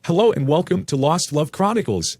Hello and welcome to Lost Love Chronicles.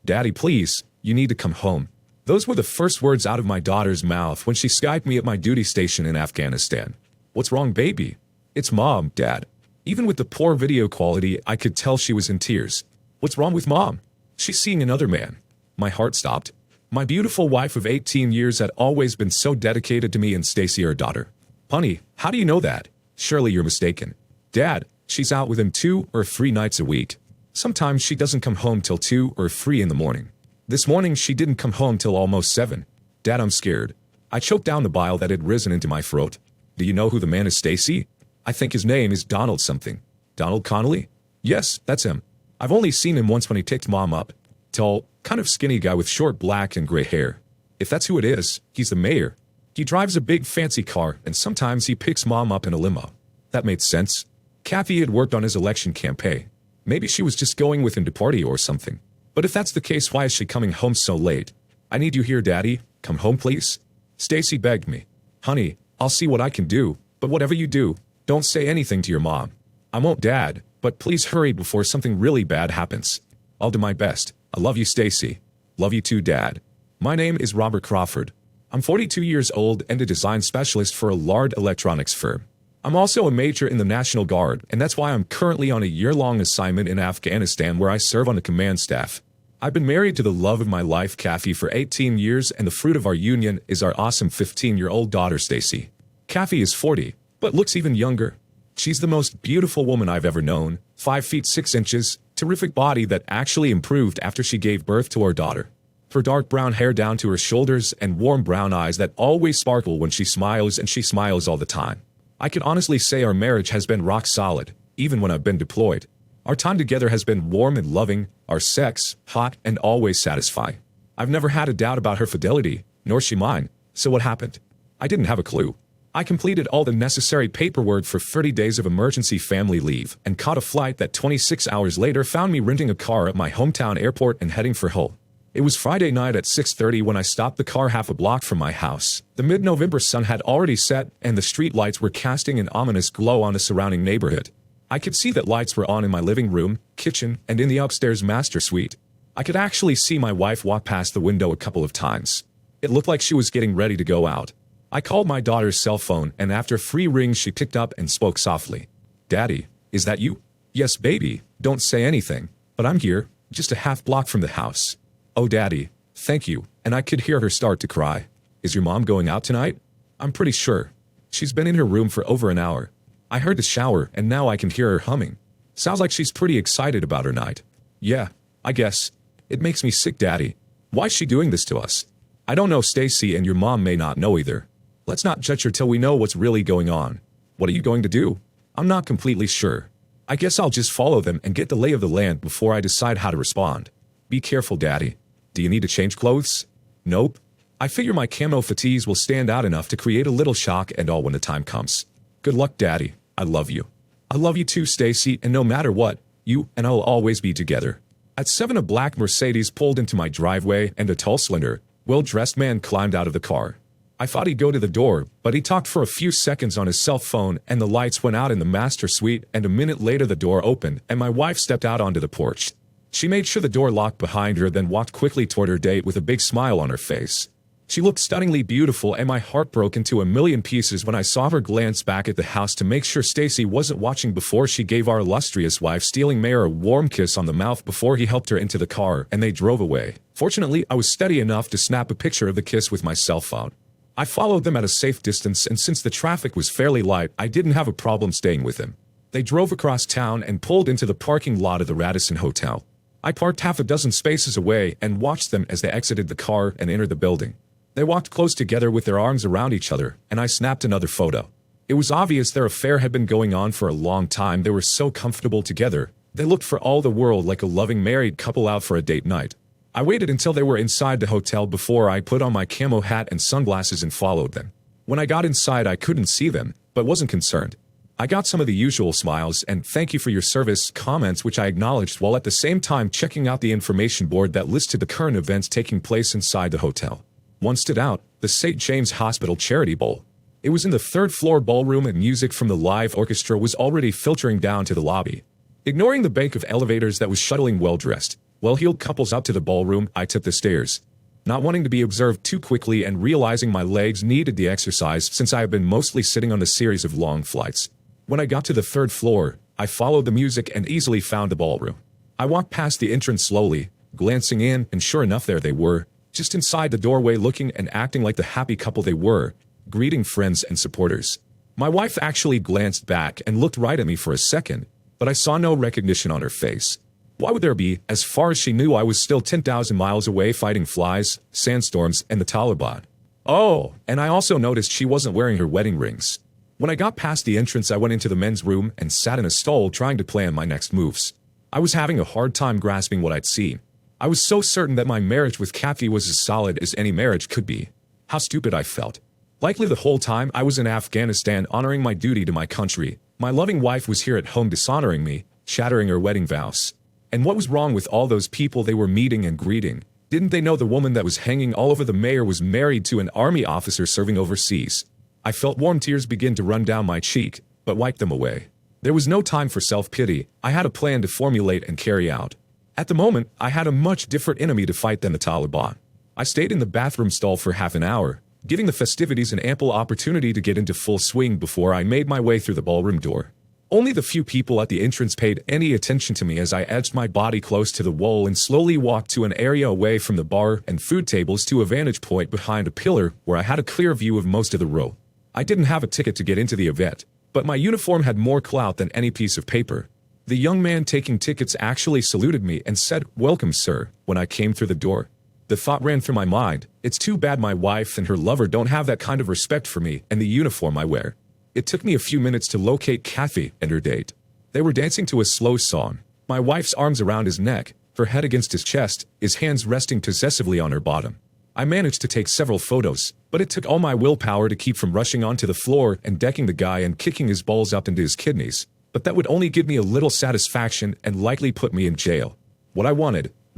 Daddy, please, you need to come home. Those were the first words out of my daughter's mouth when she Skyped me at my duty station in Afghanistan. What's wrong, baby? It's Mom, Dad. Even with the poor video quality, I could tell she was in tears. What's wrong with Mom? She's seeing another man. My heart stopped. My beautiful wife of 18 years had always been so dedicated to me and Stacy, our daughter. Honey, how do you know that? Surely you're mistaken. Dad, she's out with him 2 or 3 nights a week. Sometimes she doesn't come home till 2 or 3 in the morning. This morning she didn't come home till almost 7. Dad, I'm scared. I choked down the bile that had risen into my throat. Do you know who the man is, Stacy? I think his name is Donald something. Donald Connolly? Yes, that's him. I've only seen him once when he picked Mom up. Tall, kind of skinny guy with short black and gray hair. If that's who it is, he's the mayor. He drives a big fancy car and sometimes he picks Mom up in a limo. That made sense. Kathy had worked on his election campaign. Maybe she was just going with him to party or something. But if that's the case, why is she coming home so late? I need you here, Daddy. Come home, please. Stacy begged me. Honey, I'll see what I can do, but whatever you do, don't say anything to your mom. I won't, Dad, but please hurry before something really bad happens. I'll do my best. I love you, Stacy. Love you too, Dad. My name is Robert Crawford. I'm 42 years old and a design specialist for a large electronics firm. I'm also a major in the National Guard, and that's why I'm currently on a year-long assignment in Afghanistan where I serve on the command staff. I've been married to the love of my life, Kathy, for 18 years, and the fruit of our union is our awesome 15-year-old daughter, Stacy. Kathy is 40, but looks even younger. She's the most beautiful woman I've ever known, 5 feet 6 inches, terrific body that actually improved after she gave birth to our daughter. Her dark brown hair down to her shoulders and warm brown eyes that always sparkle when she smiles, and she smiles all the time. I can honestly say our marriage has been rock solid, even when I've been deployed. Our time together has been warm and loving, our sex, hot and always satisfying. I've never had a doubt about her fidelity, nor she mine. So what happened? I didn't have a clue. I completed all the necessary paperwork for 30 days of emergency family leave and caught a flight that 26 hours later found me renting a car at my hometown airport and heading for Hull. It was Friday night at 6:30 when I stopped the car half a block from my house. The mid-November sun had already set and the street lights were casting an ominous glow on the surrounding neighborhood. I could see that lights were on in my living room, kitchen, and in the upstairs master suite. I could actually see my wife walk past the window a couple of times. It looked like she was getting ready to go out. I called my daughter's cell phone, and after 3 rings she picked up and spoke softly. Daddy, is that you? Yes, baby, don't say anything, but I'm here, just a half block from the house. Oh, Daddy, thank you, and I could hear her start to cry. Is your mom going out tonight? I'm pretty sure. She's been in her room for over an hour. I heard the shower, and now I can hear her humming. Sounds like she's pretty excited about her night. Yeah, I guess. It makes me sick, Daddy. Why's she doing this to us? I don't know, Stacy, and your mom may not know either. Let's not judge her till we know what's really going on. What are you going to do? I'm not completely sure. I guess I'll just follow them and get the lay of the land before I decide how to respond. Be careful, Daddy. Do you need to change clothes? Nope. I figure my camo fatigues will stand out enough to create a little shock and all when the time comes. Good luck, Daddy. I love you. I love you too, Stacy, and no matter what, you and I will always be together. At 7, a black Mercedes pulled into my driveway and a tall, slender, well-dressed man climbed out of the car. I thought he'd go to the door, but he talked for a few seconds on his cell phone and the lights went out in the master suite, and a minute later the door opened and my wife stepped out onto the porch. She made sure the door locked behind her, then walked quickly toward her date with a big smile on her face. She looked stunningly beautiful, and my heart broke into a million pieces when I saw her glance back at the house to make sure Stacy wasn't watching before she gave our illustrious wife, stealing Mayor, a warm kiss on the mouth before he helped her into the car, and they drove away. Fortunately, I was steady enough to snap a picture of the kiss with my cell phone. I followed them at a safe distance, and since the traffic was fairly light, I didn't have a problem staying with them. They drove across town and pulled into the parking lot of the Radisson Hotel. I parked half a dozen spaces away and watched them as they exited the car and entered the building. They walked close together with their arms around each other, and I snapped another photo. It was obvious their affair had been going on for a long time. They were so comfortable together. They looked for all the world like a loving married couple out for a date night. I waited until they were inside the hotel before I put on my camo hat and sunglasses and followed them. When I got inside, I couldn't see them, but wasn't concerned. I got some of the usual smiles and "thank you for your service" comments, which I acknowledged while at the same time checking out the information board that listed the current events taking place inside the hotel. One stood out, the St. James Hospital Charity Bowl. It was in the 3rd floor ballroom, and music from the live orchestra was already filtering down to the lobby. Ignoring the bank of elevators that was shuttling well-dressed, well-heeled couples up to the ballroom, I took the stairs. Not wanting to be observed too quickly and realizing my legs needed the exercise since I have been mostly sitting on a series of long flights. When I got to the third floor, I followed the music and easily found the ballroom. I walked past the entrance slowly, glancing in, and sure enough there they were, just inside the doorway looking and acting like the happy couple they were, greeting friends and supporters. My wife actually glanced back and looked right at me for a second, but I saw no recognition on her face. Why would there be? As far as she knew, I was still 10,000 miles away fighting flies, sandstorms, and the Taliban. Oh, and I also noticed she wasn't wearing her wedding rings. When I got past the entrance, I went into the men's room and sat in a stall trying to plan my next moves. I was having a hard time grasping what I'd seen. I was so certain that my marriage with Kathy was as solid as any marriage could be. How stupid I felt. Likely the whole time I was in Afghanistan honoring my duty to my country, my loving wife was here at home dishonoring me, shattering her wedding vows. And what was wrong with all those people they were meeting and greeting? Didn't they know the woman that was hanging all over the mayor was married to an army officer serving overseas? I felt warm tears begin to run down my cheek, but wiped them away. There was no time for self-pity. I had a plan to formulate and carry out. At the moment, I had a much different enemy to fight than the Taliban. I stayed in the bathroom stall for half an hour, giving the festivities an ample opportunity to get into full swing before I made my way through the ballroom door. Only the few people at the entrance paid any attention to me as I edged my body close to the wall and slowly walked to an area away from the bar and food tables to a vantage point behind a pillar where I had a clear view of most of the row. I didn't have a ticket to get into the event, but my uniform had more clout than any piece of paper. The young man taking tickets actually saluted me and said, "Welcome, sir," when I came through the door. The thought ran through my mind, it's too bad my wife and her lover don't have that kind of respect for me and the uniform I wear. It took me a few minutes to locate Kathy and her date. They were dancing to a slow song, my wife's arms around his neck, her head against his chest, his hands resting possessively on her bottom. I managed to take several photos, but it took all my willpower to keep from rushing onto the floor and decking the guy and kicking his balls up into his kidneys. But that would only give me a little satisfaction and likely put me in jail. What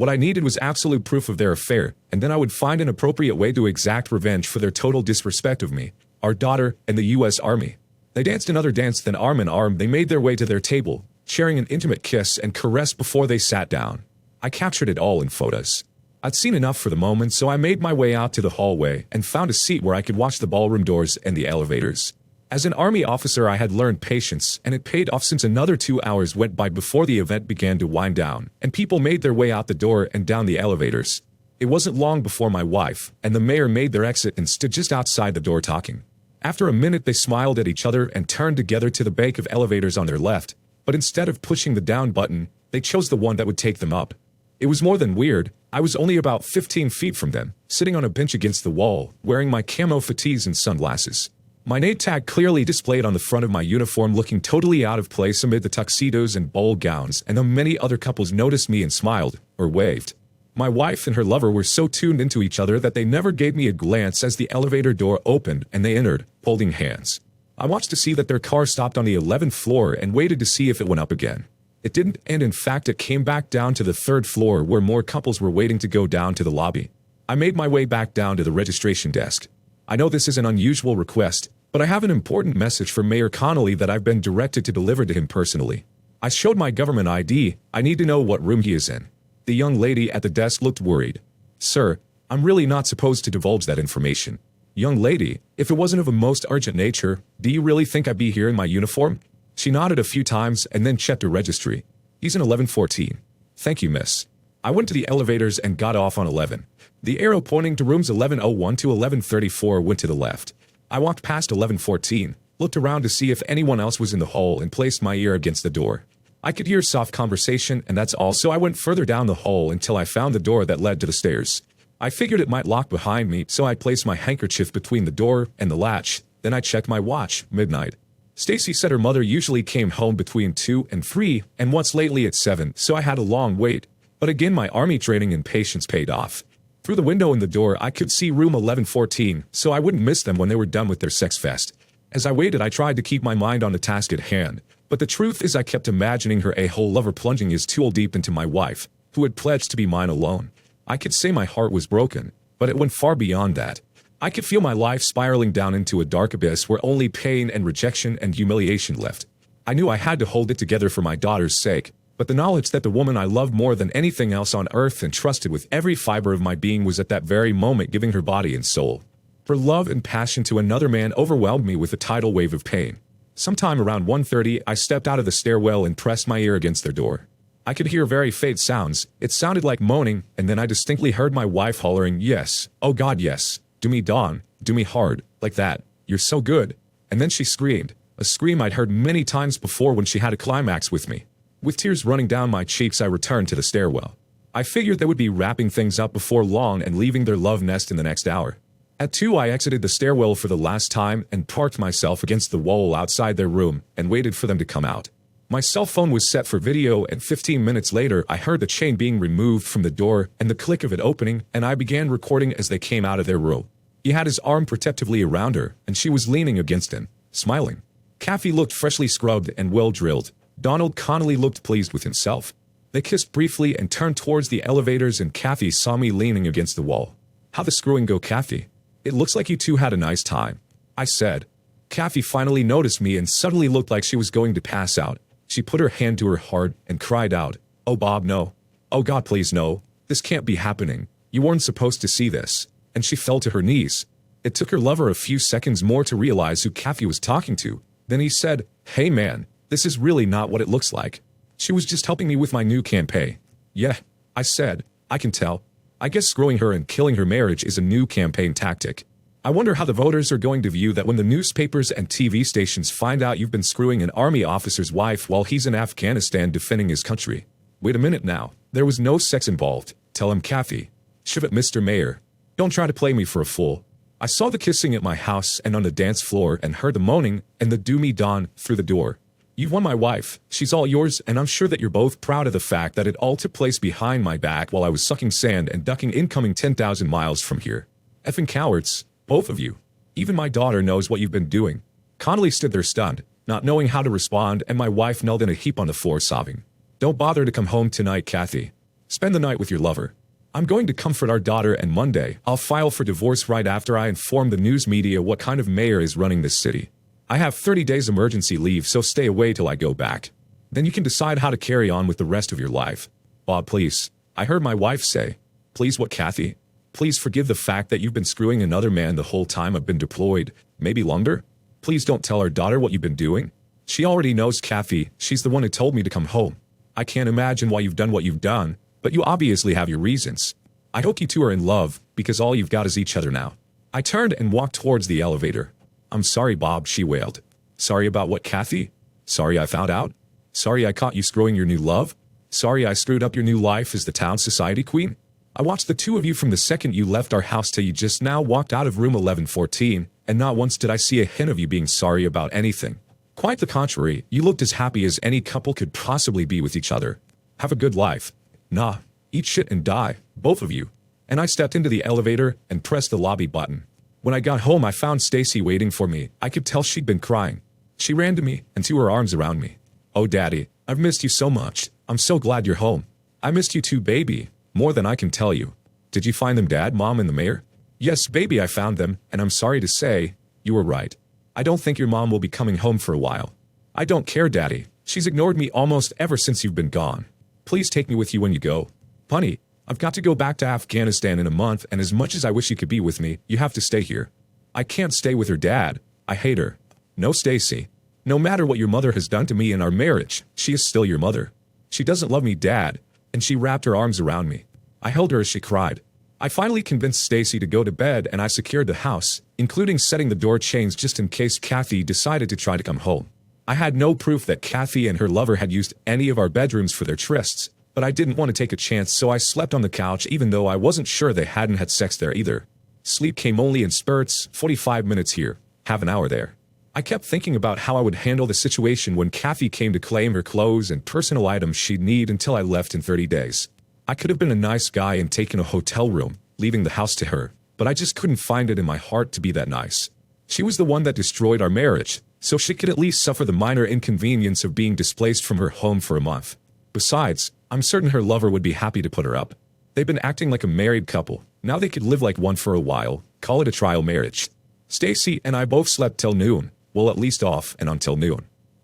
I needed was absolute proof of their affair, and then I would find an appropriate way to exact revenge for their total disrespect of me, our daughter, and the U.S. Army. They danced another dance, then arm in arm they made their way to their table, sharing an intimate kiss and caress before they sat down. I captured it all in photos. I'd seen enough for the moment, so I made my way out to the hallway and found a seat where I could watch the ballroom doors and the elevators. As an army officer, I had learned patience, and it paid off since another 2 hours went by before the event began to wind down, and people made their way out the door and down the elevators. It wasn't long before my wife and the mayor made their exit and stood just outside the door talking. After a minute, they smiled at each other and turned together to the bank of elevators on their left, but instead of pushing the down button, they chose the one that would take them up. It was more than weird. I was only about 15 feet from them, sitting on a bench against the wall, wearing my camo fatigues and sunglasses. My name tag clearly displayed on the front of my uniform, looking totally out of place amid the tuxedos and ball gowns, and though many other couples noticed me and smiled, or waved. My wife and her lover were so tuned into each other that they never gave me a glance as the elevator door opened and they entered, holding hands. I watched to see that their car stopped on the 11th floor and waited to see if it went up again. It didn't, and in fact it came back down to the 3rd floor where more couples were waiting to go down to the lobby. I made my way back down to the registration desk. I know this is an unusual request, but I have an important message for Mayor Connolly that I've been directed to deliver to him personally. I showed my government ID. I need to know what room he is in. The young lady at the desk looked worried. "Sir, I'm really not supposed to divulge that information." "Young lady, if it wasn't of a most urgent nature, do you really think I'd be here in my uniform?" She nodded a few times and then checked her registry. "He's in 1114. "Thank you, miss." I went to the elevators and got off on 11. The arrow pointing to rooms 1101 to 1134 went to the left. I walked past 1114, looked around to see if anyone else was in the hall and placed my ear against the door. I could hear soft conversation and that's all, so I went further down the hall until I found the door that led to the stairs. I figured it might lock behind me, so I placed my handkerchief between the door and the latch. Then I checked my watch, midnight. Stacy said her mother usually came home between 2 and 3, and once lately at 7, so I had a long wait. But again, my army training and patience paid off. Through the window in the door, I could see room 1114, so I wouldn't miss them when they were done with their sex fest. As I waited, I tried to keep my mind on the task at hand, but the truth is I kept imagining her a-hole lover plunging his tool deep into my wife, who had pledged to be mine alone. I could say my heart was broken, but it went far beyond that. I could feel my life spiraling down into a dark abyss where only pain and rejection and humiliation left. I knew I had to hold it together for my daughter's sake, But the knowledge that the woman I loved more than anything else on earth and trusted with every fiber of my being was at that very moment giving her body and soul. Her love and passion to another man overwhelmed me with a tidal wave of pain. Sometime around 1:30, I stepped out of the stairwell and pressed my ear against their door. I could hear very faint sounds. It sounded like moaning, and then I distinctly heard my wife hollering, "Yes, oh God, yes. Do me Dawn, do me hard, like that. You're so good." And then she screamed, a scream I'd heard many times before when she had a climax with me. With tears running down my cheeks, I returned to the stairwell. I figured they would be wrapping things up before long and leaving their love nest in the next hour. At 2, I exited the stairwell for the last time and parked myself against the wall outside their room and waited for them to come out. My cell phone was set for video, and 15 minutes later I heard the chain being removed from the door and the click of it opening, and I began recording as they came out of their room. He had his arm protectively around her, and she was leaning against him, smiling. Kathy looked freshly scrubbed and well-drilled. Donald Connolly looked pleased with himself. They kissed briefly and turned towards the elevators, and Kathy saw me leaning against the wall. "How the screwing go, Kathy? It looks like you two had a nice time," I said. Kathy finally noticed me and suddenly looked like she was going to pass out. She put her hand to her heart and cried out, "Oh Bob, no. Oh God, please no. This can't be happening. You weren't supposed to see this." And she fell to her knees. It took her lover a few seconds more to realize who Kathy was talking to. Then he said, "Hey man, this is really not what it looks like. She was just helping me with my new campaign." "Yeah," I said, "I can tell. I guess screwing her and killing her marriage is a new campaign tactic. I wonder how the voters are going to view that when the newspapers and TV stations find out you've been screwing an army officer's wife while he's in Afghanistan defending his country." "Wait a minute now. There was no sex involved. Tell him, Kathy." "Shiv it, Mr. Mayor. Don't try to play me for a fool. I saw the kissing at my house and on the dance floor and heard the moaning and the do me Dawn through the door. You've won my wife. She's all yours, and I'm sure that you're both proud of the fact that it all took place behind my back while I was sucking sand and ducking incoming 10,000 miles from here. Effing cowards, both of you. Even my daughter knows what you've been doing." Connolly stood there stunned, not knowing how to respond, and my wife knelt in a heap on the floor sobbing. "Don't bother to come home tonight, Kathy. Spend the night with your lover. I'm going to comfort our daughter, and Monday I'll file for divorce right after I inform the news media what kind of mayor is running this city. I have 30 days emergency leave, so stay away till I go back. Then you can decide how to carry on with the rest of your life. Bob, please." I heard my wife say. "Please what, Kathy? Please forgive the fact that you've been screwing another man the whole time I've been deployed, maybe longer? Please don't tell our daughter what you've been doing. She already knows, Kathy. She's the one who told me to come home. I can't imagine why you've done what you've done, but you obviously have your reasons. I hope you two are in love, because all you've got is each other now." I turned and walked towards the elevator. "I'm sorry, Bob," she wailed. "Sorry about what, Kathy? Sorry I found out? Sorry I caught you screwing your new love? Sorry I screwed up your new life as the town society queen? I watched the two of you from the second you left our house till you just now walked out of room 1114, and not once did I see a hint of you being sorry about anything. Quite the contrary, you looked as happy as any couple could possibly be with each other. Have a good life. Nah, eat shit and die, both of you." And I stepped into the elevator and pressed the lobby button. When I got home, I found Stacy waiting for me. I could tell she'd been crying. She ran to me and threw her arms around me. "Oh, Daddy, I've missed you so much. I'm so glad you're home." "I missed you too, baby. More than I can tell you." "Did you find them, Dad, Mom, and the mayor?" "Yes, baby, I found them, and I'm sorry to say, you were right. I don't think your mom will be coming home for a while." "I don't care, Daddy. She's ignored me almost ever since you've been gone. Please take me with you when you go." "Honey, I've got to go back to Afghanistan in a month, and as much as I wish you could be with me, you have to stay here." "I can't stay with her, Dad. I hate her." "No, Stacy. No matter what your mother has done to me in our marriage, she is still your mother. She doesn't love me, Dad." And she wrapped her arms around me. I held her as she cried. I finally convinced Stacy to go to bed, and I secured the house, including setting the door chains just in case Kathy decided to try to come home. I had no proof that Kathy and her lover had used any of our bedrooms for their trysts, but I didn't want to take a chance, so I slept on the couch even though I wasn't sure they hadn't had sex there either. Sleep came only in spurts, 45 minutes here, half an hour there. I kept thinking about how I would handle the situation when Kathy came to claim her clothes and personal items she'd need until I left in 30 days. I could have been a nice guy and taken a hotel room, leaving the house to her, but I just couldn't find it in my heart to be that nice. She was the one that destroyed our marriage, so she could at least suffer the minor inconvenience of being displaced from her home for a month. Besides, I'm certain her lover would be happy to put her up. They've been acting like a married couple. Now they could live like one for a while, call it a trial marriage. Stacy and I both slept till noon, well, at least off and until noon.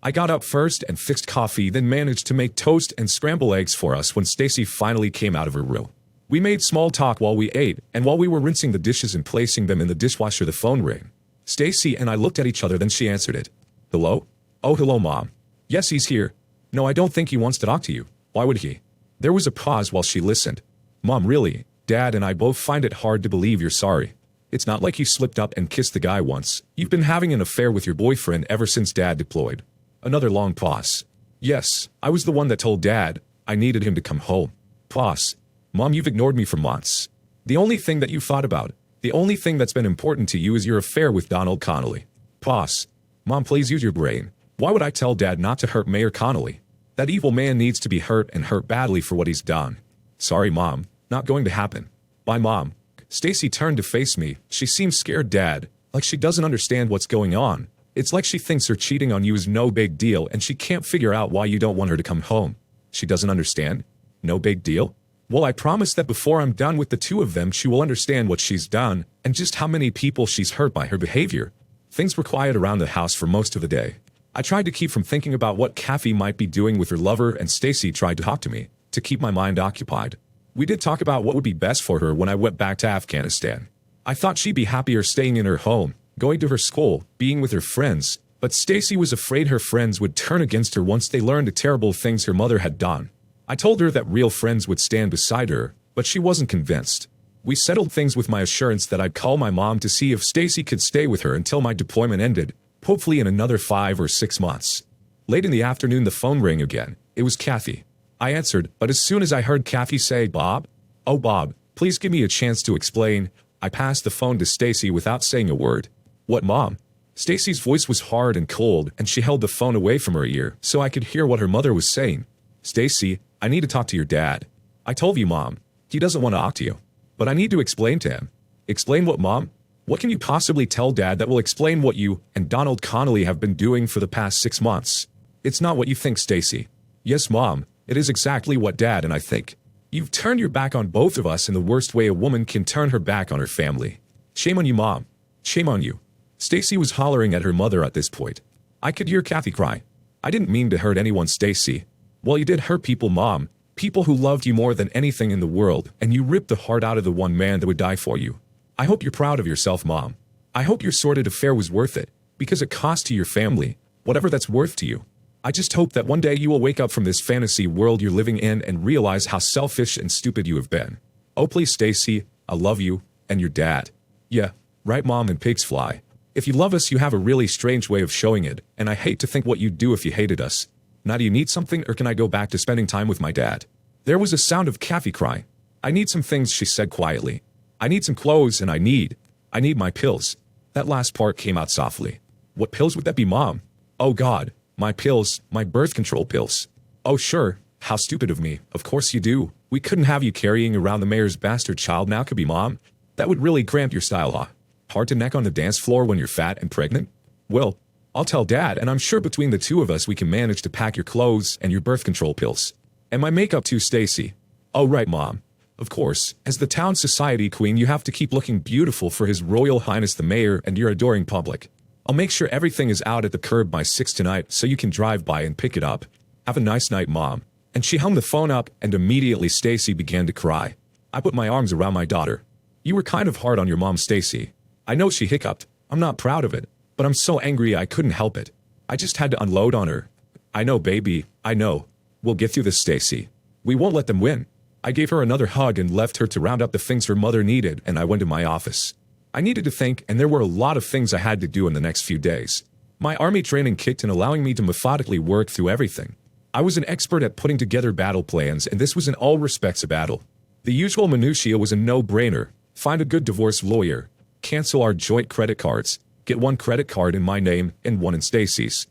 I got up first and fixed coffee, then managed to make toast and scramble eggs for us when Stacy finally came out of her room. We made small talk while we ate, and while we were rinsing the dishes and placing them in the dishwasher, the phone rang. Stacy and I looked at each other, then she answered it. Hello? Oh, hello, Mom. Yes, he's here. No, I don't think he wants to talk to you. Why would he? There was a pause while she listened. Mom, really? Dad and I both find it hard to believe you're sorry. It's not like you slipped up and kissed the guy once. You've been having an affair with your boyfriend ever since Dad deployed. Another long pause. Yes, I was the one that told Dad I needed him to come home. Pause. Mom, you've ignored me for months. The only thing that you've thought about, the only thing that's been important to you is your affair with Donald Connolly. Pause. Mom, please use your brain. Why would I tell Dad not to hurt Mayor Connolly? That evil man needs to be hurt, and hurt badly, for what he's done. Sorry, Mom. Not going to happen. Bye, Mom. Stacy turned to face me. She seemed scared, Dad. Like she doesn't understand what's going on. It's like she thinks her cheating on you is no big deal, and she can't figure out why you don't want her to come home. She doesn't understand? No big deal? Well, I promise that before I'm done with the two of them, she will understand what she's done, and just how many people she's hurt by her behavior. Things were quiet around the house for most of the day. I tried to keep from thinking about what Kathy might be doing with her lover, and Stacy tried to talk to me, to keep my mind occupied. We did talk about what would be best for her when I went back to Afghanistan. I thought she'd be happier staying in her home, going to her school, being with her friends, but Stacy was afraid her friends would turn against her once they learned the terrible things her mother had done. I told her that real friends would stand beside her, but she wasn't convinced. We settled things with my assurance that I'd call my mom to see if Stacy could stay with her until my deployment ended, hopefully in another 5 or 6 months. Late in the afternoon, the phone rang again. It was Kathy. I answered, but as soon as I heard Kathy say, Bob? Oh, Bob, please give me a chance to explain. I passed the phone to Stacy without saying a word. What, Mom? Stacy's voice was hard and cold, and she held the phone away from her ear so I could hear what her mother was saying. Stacy, I need to talk to your dad. I told you, Mom. He doesn't want to talk to you. But I need to explain to him. Explain what, Mom? What can you possibly tell Dad that will explain what you and Donald Connolly have been doing for the past 6 months? It's not what you think, Stacy. Yes, Mom, it is exactly what Dad and I think. You've turned your back on both of us in the worst way a woman can turn her back on her family. Shame on you, Mom. Shame on you. Stacy was hollering at her mother at this point. I could hear Kathy cry. I didn't mean to hurt anyone, Stacy. Well, you did hurt people, Mom. People who loved you more than anything in the world, and you ripped the heart out of the one man that would die for you. I hope you're proud of yourself, Mom. I hope your sordid affair was worth it, because it cost to your family, whatever that's worth to you. I just hope that one day you will wake up from this fantasy world you're living in and realize how selfish and stupid you have been. Oh, please, Stacy, I love you, and your dad. Yeah, right, Mom, and pigs fly. If you love us, you have a really strange way of showing it, and I hate to think what you'd do if you hated us. Now, do you need something, or can I go back to spending time with my dad? There was a sound of Kathy crying. I need some things, she said quietly. I need some clothes, and I need my pills. That last part came out softly. What pills would that be, Mom? Oh God, my pills, my birth control pills. Oh sure, how stupid of me. Of course you do. We couldn't have you carrying around the mayor's bastard child now, could be, Mom. That would really cramp your style, huh? Hard to neck on the dance floor when you're fat and pregnant? Well, I'll tell Dad, and I'm sure between the two of us we can manage to pack your clothes and your birth control pills. And my makeup too, Stacy. Oh right, Mom. Of course, as the town society queen, you have to keep looking beautiful for His Royal Highness the Mayor and your adoring public. I'll make sure everything is out at the curb by 6 tonight so you can drive by and pick it up. Have a nice night, Mom. And she hung the phone up, and immediately Stacy began to cry. I put my arms around my daughter. You were kind of hard on your mom, Stacy. I know, she hiccuped. I'm not proud of it, but I'm so angry I couldn't help it. I just had to unload on her. I know, baby, I know. We'll get through this, Stacy. We won't let them win. I gave her another hug and left her to round up the things her mother needed, and I went to my office. I needed to think, and there were a lot of things I had to do in the next few days. My army training kicked in, allowing me to methodically work through everything. I was an expert at putting together battle plans, and this was in all respects a battle. The usual minutiae was a no-brainer. Find a good divorce lawyer. Cancel our joint credit cards. Get 1 credit card in my name and 1 in Stacy's.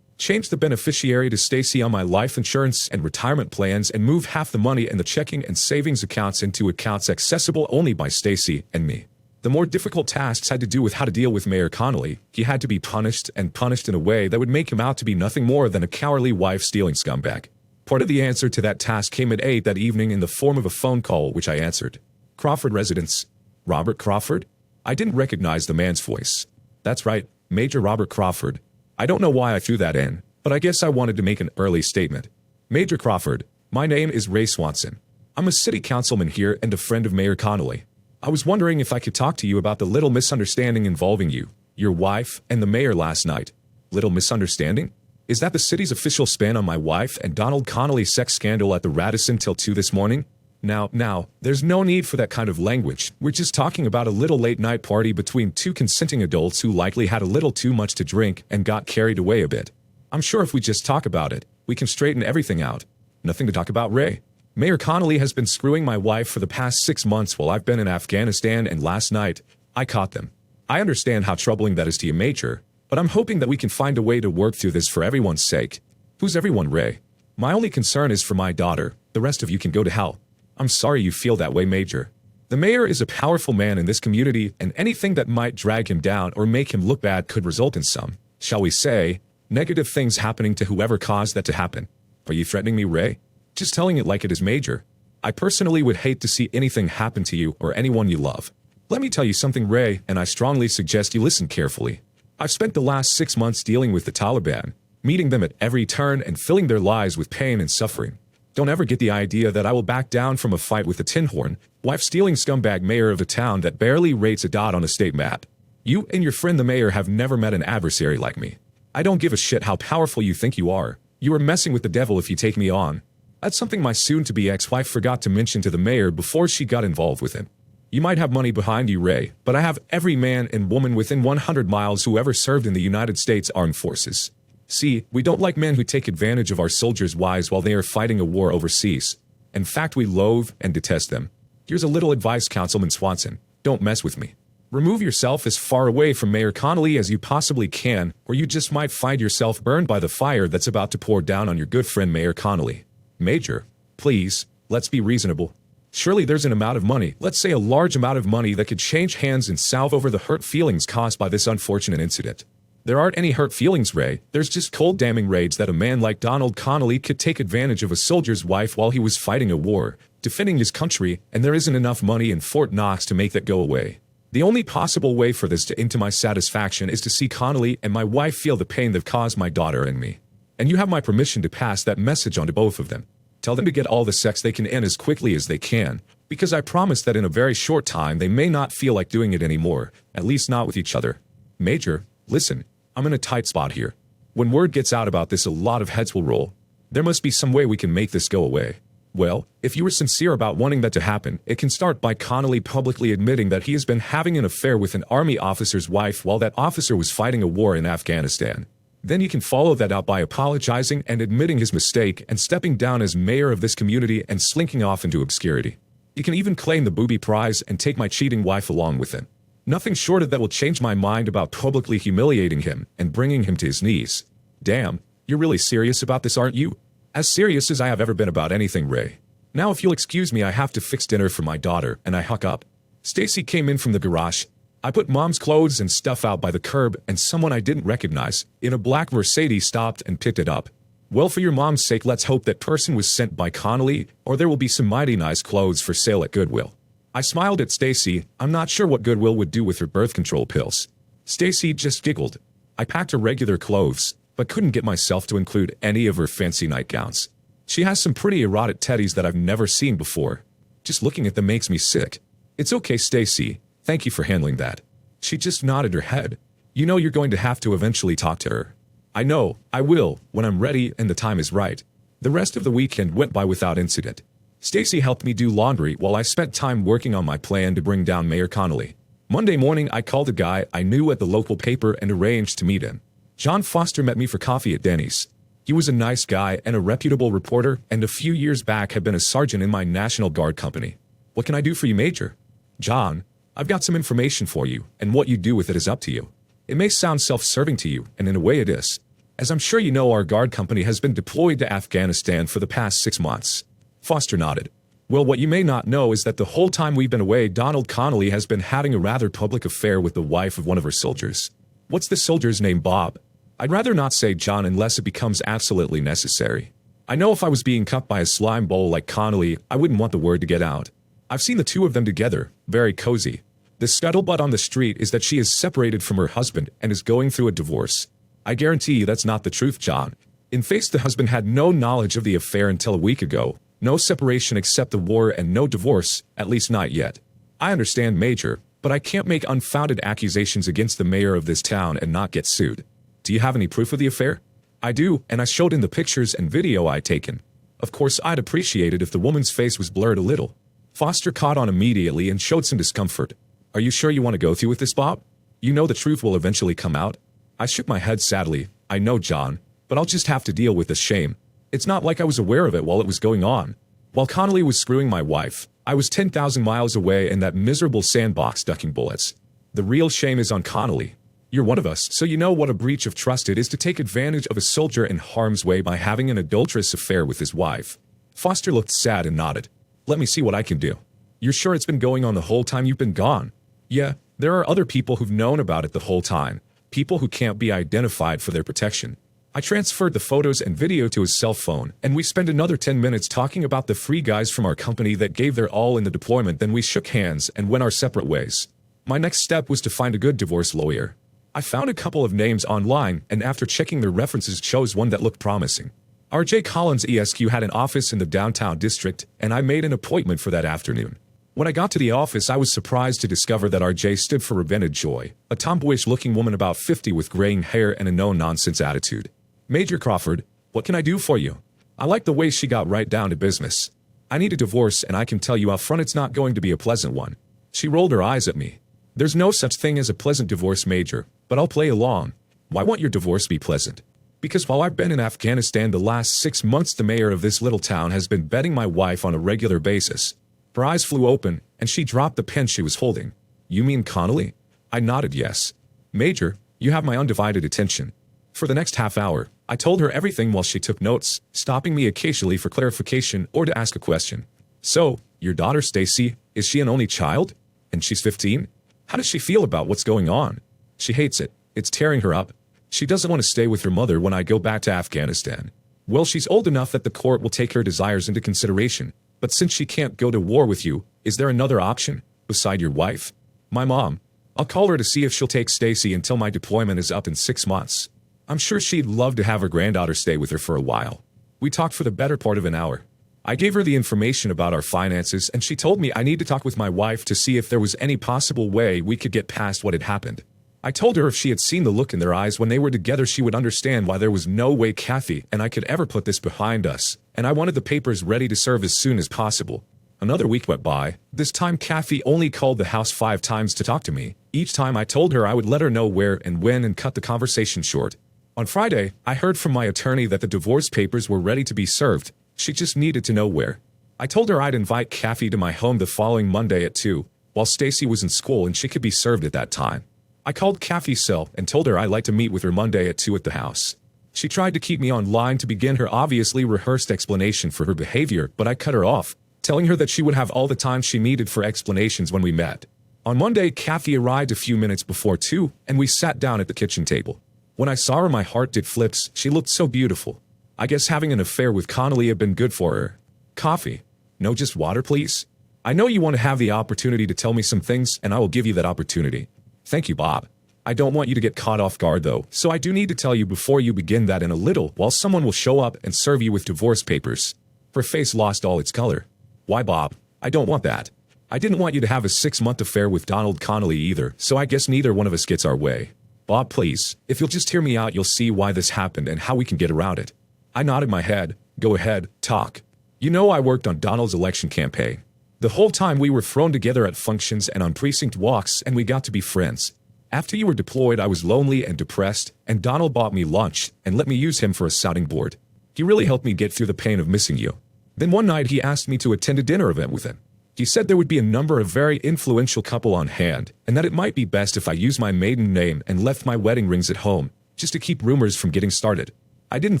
Change the beneficiary to Stacy on my life insurance and retirement plans, and move half the money in the checking and savings accounts into accounts accessible only by Stacy and me. The more difficult tasks had to do with how to deal with Mayor Connolly. He had to be punished, and punished in a way that would make him out to be nothing more than a cowardly wife-stealing scumbag. Part of the answer to that task came at 8 that evening in the form of a phone call, which I answered. Crawford residence. Robert Crawford? I didn't recognize the man's voice. That's right, Major Robert Crawford. I don't know why I threw that in, but I guess I wanted to make an early statement. Major Crawford, my name is Ray Swanson. I'm a city councilman here and a friend of Mayor Connolly. I was wondering if I could talk to you about the little misunderstanding involving you, your wife, and the mayor last night. Little misunderstanding? Is that the city's official spin on my wife and Donald Connolly's sex scandal at the Radisson till 2 this morning? Now, there's no need for that kind of language. We're just talking about a little late-night party between two consenting adults who likely had a little too much to drink and got carried away a bit. I'm sure if we just talk about it, we can straighten everything out. Nothing to talk about, Ray. Mayor Connolly has been screwing my wife for the past 6 months while I've been in Afghanistan, and last night, I caught them. I understand how troubling that is to you, Major, but I'm hoping that we can find a way to work through this for everyone's sake. Who's everyone, Ray? My only concern is for my daughter. The rest of you can go to hell. I'm sorry you feel that way, Major. The mayor is a powerful man in this community, and anything that might drag him down or make him look bad could result in some, shall we say, negative things happening to whoever caused that to happen. Are you threatening me, Ray? Just telling it like it is, Major. I personally would hate to see anything happen to you or anyone you love. Let me tell you something, Ray, and I strongly suggest you listen carefully. I've spent the last 6 months dealing with the Taliban, meeting them at every turn and filling their lives with pain and suffering. Don't ever get the idea that I will back down from a fight with a tin horn, wife-stealing scumbag mayor of a town that barely rates a dot on a state map. You and your friend the mayor have never met an adversary like me. I don't give a shit how powerful you think you are. You are messing with the devil if you take me on. That's something my soon-to-be ex-wife forgot to mention to the mayor before she got involved with him. You might have money behind you, Ray, but I have every man and woman within 100 miles who ever served in the United States Armed Forces. See, we don't like men who take advantage of our soldiers' wives while they are fighting a war overseas. In fact, we loathe and detest them. Here's a little advice, Councilman Swanson. Don't mess with me. Remove yourself as far away from Mayor Connolly as you possibly can, or you just might find yourself burned by the fire that's about to pour down on your good friend Mayor Connolly. Major, please, let's be reasonable. Surely there's an amount of money, let's say a large amount of money, that could change hands and salve over the hurt feelings caused by this unfortunate incident. There aren't any hurt feelings, Ray. There's just cold damning rage that a man like Donald Connolly could take advantage of a soldier's wife while he was fighting a war, defending his country, and there isn't enough money in Fort Knox to make that go away. The only possible way for this to end to my satisfaction is to see Connolly and my wife feel the pain they've caused my daughter and me. And you have my permission to pass that message on to both of them. Tell them to get all the sex they can in as quickly as they can, because I promise that in a very short time they may not feel like doing it anymore, at least not with each other. Major, listen. I'm in a tight spot here. When word gets out about this, a lot of heads will roll. There must be some way we can make this go away. Well, if you were sincere about wanting that to happen, it can start by Connolly publicly admitting that he has been having an affair with an army officer's wife while that officer was fighting a war in Afghanistan. Then you can follow that out by apologizing and admitting his mistake and stepping down as mayor of this community and slinking off into obscurity. You can even claim the booby prize and take my cheating wife along with him. Nothing short of that will change my mind about publicly humiliating him and bringing him to his knees. Damn, you're really serious about this, aren't you? As serious as I have ever been about anything, Ray. Now if you'll excuse me, I have to fix dinner for my daughter, and I huck up. Stacy came in from the garage. I put Mom's clothes and stuff out by the curb, and someone I didn't recognize, in a black Mercedes, stopped and picked it up. Well, for your mom's sake, let's hope that person was sent by Connolly, or there will be some mighty nice clothes for sale at Goodwill. I smiled at Stacy. I'm not sure what Goodwill would do with her birth control pills. Stacy just giggled. I packed her regular clothes, but couldn't get myself to include any of her fancy nightgowns. She has some pretty erotic teddies that I've never seen before. Just looking at them makes me sick. It's okay, Stacy. Thank you for handling that. She just nodded her head. You know you're going to have to eventually talk to her. I know, I will, when I'm ready and the time is right. The rest of the weekend went by without incident. Stacy helped me do laundry while I spent time working on my plan to bring down Mayor Connolly. Monday morning, I called a guy I knew at the local paper and arranged to meet him. John Foster met me for coffee at Denny's. He was a nice guy and a reputable reporter, and a few years back had been a sergeant in my National Guard company. What can I do for you, Major? John, I've got some information for you, and what you do with it is up to you. It may sound self-serving to you, and in a way it is. As I'm sure you know, our Guard company has been deployed to Afghanistan for the past 6 months. Foster nodded. Well, what you may not know is that the whole time we've been away, Donald Connolly has been having a rather public affair with the wife of one of our soldiers. What's the soldier's name, Bob? I'd rather not say John unless it becomes absolutely necessary. I know if I was being cut by a slime bowl like Connolly, I wouldn't want the word to get out. I've seen the two of them together, very cozy. The scuttlebutt on the street is that she is separated from her husband and is going through a divorce. I guarantee you that's not the truth, John. In face, the husband had no knowledge of the affair until a week ago. No separation except the war and no divorce, at least not yet. I understand, Major, but I can't make unfounded accusations against the mayor of this town and not get sued. Do you have any proof of the affair? I do, and I showed in the pictures and video I'd taken. Of course, I'd appreciate it if the woman's face was blurred a little. Foster caught on immediately and showed some discomfort. Are you sure you want to go through with this, Bob? You know the truth will eventually come out. I shook my head sadly. I know, John, but I'll just have to deal with the shame. It's not like I was aware of it while it was going on. While Connolly was screwing my wife, I was 10,000 miles away in that miserable sandbox ducking bullets. The real shame is on Connolly. You're one of us, so you know what a breach of trust it is to take advantage of a soldier in harm's way by having an adulterous affair with his wife. Foster looked sad and nodded. Let me see what I can do. You're sure it's been going on the whole time you've been gone? Yeah, there are other people who've known about it the whole time. People who can't be identified for their protection. I transferred the photos and video to his cell phone, and we spent another 10 minutes talking about the 3 guys from our company that gave their all in the deployment. Then we shook hands and went our separate ways. My next step was to find a good divorce lawyer. I found a couple of names online, and after checking their references chose one that looked promising. R.J. Collins ESQ had an office in the downtown district, and I made an appointment for that afternoon. When I got to the office, I was surprised to discover that R.J. stood for Ravenna Joy, a tomboyish-looking woman about 50 with graying hair and a no-nonsense attitude. Major Crawford, what can I do for you? I like the way she got right down to business. I need a divorce, and I can tell you up front it's not going to be a pleasant one. She rolled her eyes at me. There's no such thing as a pleasant divorce, Major, but I'll play along. Why won't your divorce be pleasant? Because while I've been in Afghanistan the last 6 months, the mayor of this little town has been betting my wife on a regular basis. Her eyes flew open, and she dropped the pen she was holding. You mean Connolly? I nodded yes. Major, you have my undivided attention. For the next half hour, I told her everything while she took notes, stopping me occasionally for clarification or to ask a question. So, your daughter Stacy, is she an only child? And she's 15? How does she feel about what's going on? She hates it. It's tearing her up. She doesn't want to stay with her mother when I go back to Afghanistan. Well, she's old enough that the court will take her desires into consideration. But since she can't go to war with you, is there another option, beside your wife? My mom. I'll call her to see if she'll take Stacy until my deployment is up in 6 months. I'm sure she'd love to have her granddaughter stay with her for a while. We talked for the better part of an hour. I gave her the information about our finances, and she told me I need to talk with my wife to see if there was any possible way we could get past what had happened. I told her if she had seen the look in their eyes when they were together, she would understand why there was no way Kathy and I could ever put this behind us, and I wanted the papers ready to serve as soon as possible. Another week went by. This time Kathy only called the house 5 times to talk to me. Each time I told her I would let her know where and when and cut the conversation short. On Friday, I heard from my attorney that the divorce papers were ready to be served. She just needed to know where. I told her I'd invite Kathy to my home the following Monday at 2, while Stacy was in school and she could be served at that time. I called Kathy's cell and told her I'd like to meet with her Monday at 2 at the house. She tried to keep me online to begin her obviously rehearsed explanation for her behavior, but I cut her off, telling her that she would have all the time she needed for explanations when we met. On Monday, Kathy arrived a few minutes before 2, and we sat down at the kitchen table. When I saw her, my heart did flips. She looked so beautiful. I guess having an affair with Connolly had been good for her. Coffee? No, just water, please? I know you want to have the opportunity to tell me some things, and I will give you that opportunity. Thank you, Bob. I don't want you to get caught off guard, though, so I do need to tell you before you begin that in a little while someone will show up and serve you with divorce papers. Her face lost all its color. Why, Bob? I don't want that. I didn't want you to have a 6-month affair with Donald Connolly either, so I guess neither one of us gets our way. Bob, please, if you'll just hear me out, you'll see why this happened and how we can get around it. I nodded my head. Go ahead, talk. You know I worked on Donald's election campaign. The whole time we were thrown together at functions and on precinct walks, and we got to be friends. After you were deployed, I was lonely and depressed, and Donald bought me lunch and let me use him for a sounding board. He really helped me get through the pain of missing you. Then one night he asked me to attend a dinner event with him. He said there would be a number of very influential couple on hand, and that it might be best if I used my maiden name and left my wedding rings at home, just to keep rumors from getting started. I didn't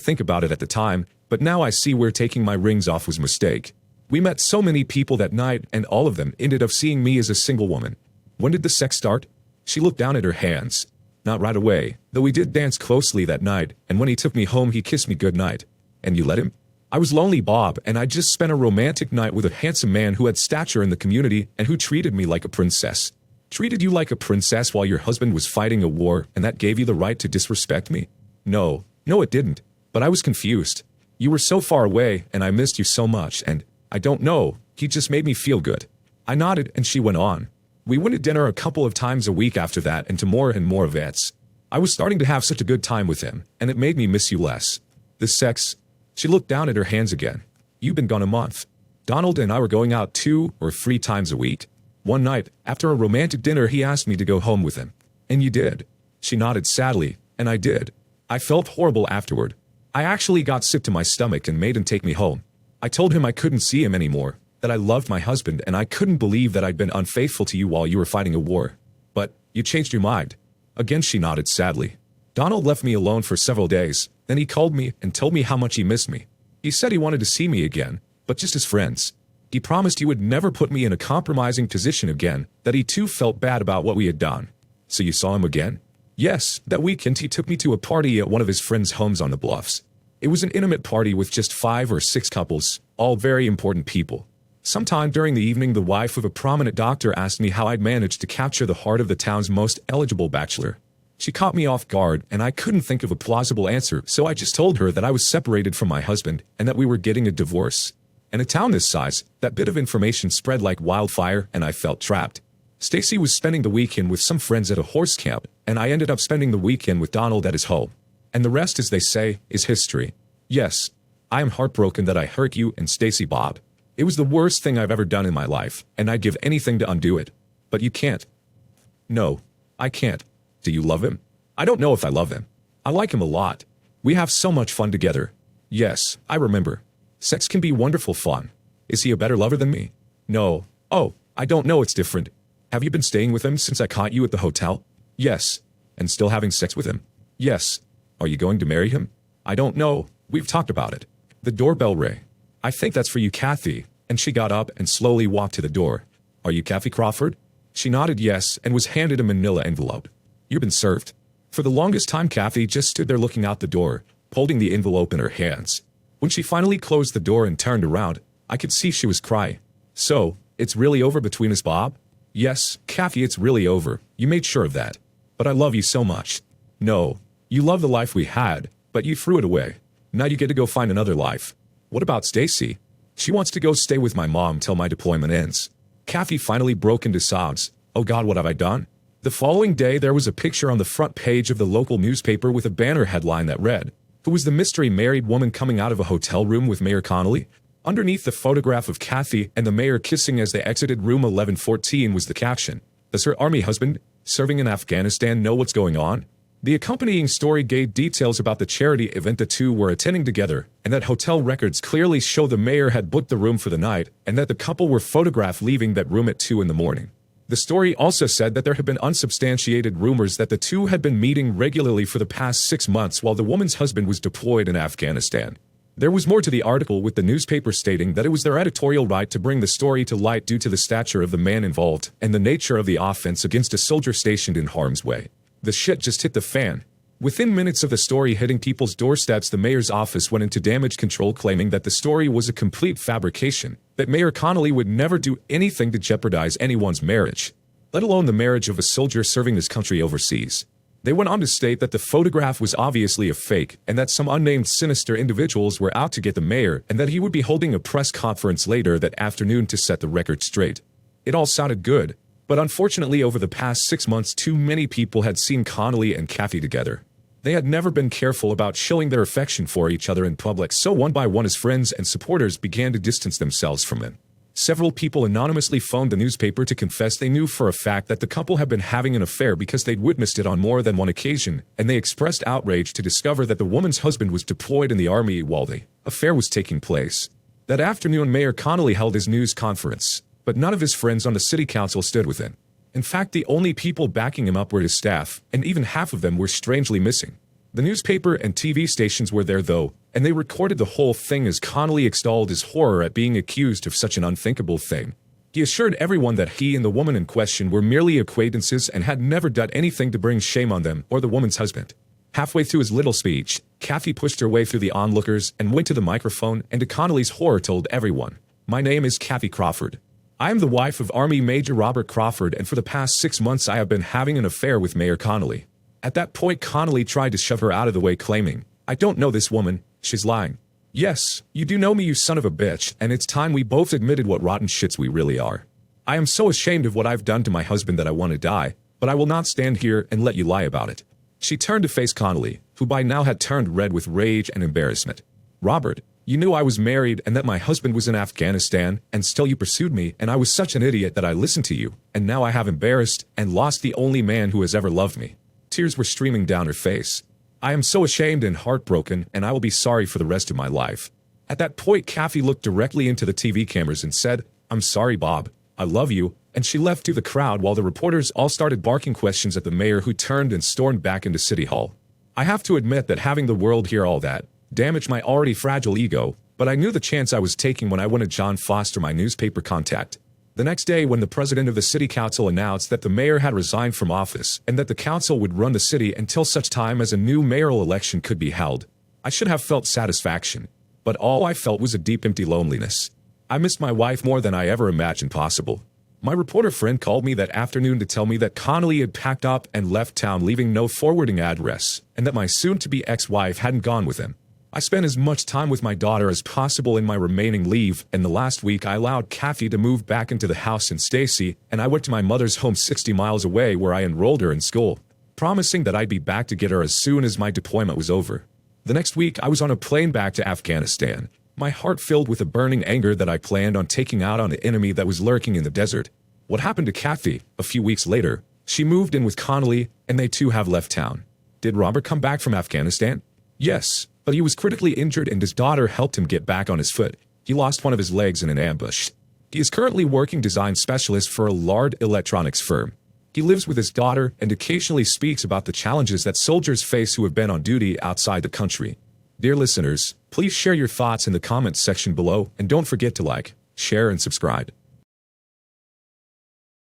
think about it at the time, but now I see where taking my rings off was a mistake. We met so many people that night, and all of them ended up seeing me as a single woman. When did the sex start? She looked down at her hands. Not right away, though we did dance closely that night, and when he took me home he kissed me goodnight. And you let him? I was lonely, Bob, and I just spent a romantic night with a handsome man who had stature in the community and who treated me like a princess. Treated you like a princess while your husband was fighting a war, and that gave you the right to disrespect me? No, it didn't. But I was confused. You were so far away, and I missed you so much, and I don't know, he just made me feel good. I nodded, and she went on. We went to dinner a couple of times a week after that and to more and more events. I was starting to have such a good time with him, and it made me miss you less. The sex. She looked down at her hands again. You've been gone a month. Donald and I were going out 2 or 3 times a week. One night, after a romantic dinner, he asked me to go home with him. And you did. She nodded sadly, and I did. I felt horrible afterward. I actually got sick to my stomach and made him take me home. I told him I couldn't see him anymore, that I loved my husband, and I couldn't believe that I'd been unfaithful to you while you were fighting a war. But you changed your mind. Again she nodded sadly. Donald left me alone for several days. Then he called me and told me how much he missed me. He said he wanted to see me again, but just as friends. He promised he would never put me in a compromising position again, that he too felt bad about what we had done. So you saw him again? Yes, that weekend he took me to a party at one of his friends' homes on the Bluffs. It was an intimate party with just 5 or 6 couples, all very important people. Sometime during the evening, the wife of a prominent doctor asked me how I'd managed to capture the heart of the town's most eligible bachelor. She caught me off guard, and I couldn't think of a plausible answer, so I just told her that I was separated from my husband and that we were getting a divorce. In a town this size, that bit of information spread like wildfire, and I felt trapped. Stacy was spending the weekend with some friends at a horse camp, and I ended up spending the weekend with Donald at his home. And the rest, as they say, is history. Yes, I am heartbroken that I hurt you and Stacy Bob. It was the worst thing I've ever done in my life, and I'd give anything to undo it. But you can't. No, I can't. Do you love him? I don't know if I love him. I like him a lot. We have so much fun together. Yes, I remember. Sex can be wonderful fun. Is he a better lover than me? No. Oh, I don't know, it's different. Have you been staying with him since I caught you at the hotel? Yes. And still having sex with him? Yes. Are you going to marry him? I don't know. We've talked about it. The doorbell rang. I think that's for you, Kathy. And she got up and slowly walked to the door. Are you Kathy Crawford? She nodded yes and was handed a manila envelope. You've been served. For the longest time, Kathy just stood there looking out the door, holding the envelope in her hands. When she finally closed the door and turned around, I could see she was crying. So, it's really over between us, Bob? Yes, Kathy, it's really over. You made sure of that. But I love you so much. No, you love the life we had, but you threw it away. Now you get to go find another life. What about Stacy? She wants to go stay with my mom till my deployment ends. Kathy finally broke into sobs. Oh God, what have I done? The following day, there was a picture on the front page of the local newspaper with a banner headline that read, "Who was the mystery married woman coming out of a hotel room with Mayor Connolly?" Underneath the photograph of Kathy and the mayor kissing as they exited room 1114 was the caption, "Does her army husband, serving in Afghanistan, know what's going on?" The accompanying story gave details about the charity event the two were attending together, and that hotel records clearly show the mayor had booked the room for the night, and that the couple were photographed leaving that room at 2 in the morning. The story also said that there had been unsubstantiated rumors that the two had been meeting regularly for the past 6 months while the woman's husband was deployed in Afghanistan. There was more to the article, with the newspaper stating that it was their editorial right to bring the story to light due to the stature of the man involved and the nature of the offense against a soldier stationed in harm's way. The shit just hit the fan. Within minutes of the story hitting people's doorsteps, the mayor's office went into damage control, claiming that the story was a complete fabrication, that Mayor Connolly would never do anything to jeopardize anyone's marriage, let alone the marriage of a soldier serving this country overseas. They went on to state that the photograph was obviously a fake, and that some unnamed sinister individuals were out to get the mayor, and that he would be holding a press conference later that afternoon to set the record straight. It all sounded good. But unfortunately, over the past 6 months, too many people had seen Connolly and Kathy together. They had never been careful about showing their affection for each other in public, so one by one his friends and supporters began to distance themselves from him. Several people anonymously phoned the newspaper to confess they knew for a fact that the couple had been having an affair because they'd witnessed it on more than one occasion, and they expressed outrage to discover that the woman's husband was deployed in the army while the affair was taking place. That afternoon, Mayor Connolly held his news conference, but none of his friends on the city council stood with him. In fact, the only people backing him up were his staff, and even half of them were strangely missing. The newspaper and TV stations were there, though, and they recorded the whole thing as Connolly extolled his horror at being accused of such an unthinkable thing. He assured everyone that he and the woman in question were merely acquaintances and had never done anything to bring shame on them or the woman's husband. Halfway through his little speech, Kathy pushed her way through the onlookers and went to the microphone, and to Connolly's horror told everyone, "My name is Kathy Crawford. I am the wife of Army Major Robert Crawford, and for the past 6 months I have been having an affair with Mayor Connolly." At that point, Connolly tried to shove her out of the way, claiming, I don't know this woman, she's lying. Yes, you do know me, you son of a bitch, and it's time we both admitted what rotten shits we really are. I am so ashamed of what I've done to my husband that I want to die, but I will not stand here and let you lie about it. She turned to face Connolly, who by now had turned red with rage and embarrassment. Robert, you knew I was married and that my husband was in Afghanistan, and still you pursued me, and I was such an idiot that I listened to you, and now I have embarrassed and lost the only man who has ever loved me. Tears were streaming down her face. I am so ashamed and heartbroken, and I will be sorry for the rest of my life. At that point, Kathy looked directly into the TV cameras and said, I'm sorry, Bob. I love you, and she left to the crowd while the reporters all started barking questions at the mayor, who turned and stormed back into City Hall. I have to admit that having the world hear all that damaged my already fragile ego, but I knew the chance I was taking when I wanted John Foster, my newspaper contact. The next day, when the president of the city council announced that the mayor had resigned from office and that the council would run the city until such time as a new mayoral election could be held, I should have felt satisfaction, but all I felt was a deep, empty loneliness. I missed my wife more than I ever imagined possible. My reporter friend called me that afternoon to tell me that Connolly had packed up and left town, leaving no forwarding address, and that my soon-to-be ex-wife hadn't gone with him. I spent as much time with my daughter as possible in my remaining leave, and the last week I allowed Kathy to move back into the house in Stacy, and I went to my mother's home 60 miles away where I enrolled her in school, promising that I'd be back to get her as soon as my deployment was over. The next week I was on a plane back to Afghanistan, my heart filled with a burning anger that I planned on taking out on the enemy that was lurking in the desert. What happened to Kathy? A few weeks later, she moved in with Connolly, and they too have left town. Did Robert come back from Afghanistan? Yes, but he was critically injured and his daughter helped him get back on his foot. He lost one of his legs in an ambush. He is currently working design specialist for a large electronics firm. He lives with his daughter and occasionally speaks about the challenges that soldiers face who have been on duty outside the country. Dear listeners, please share your thoughts in the comments section below, and don't forget to like, share, and subscribe.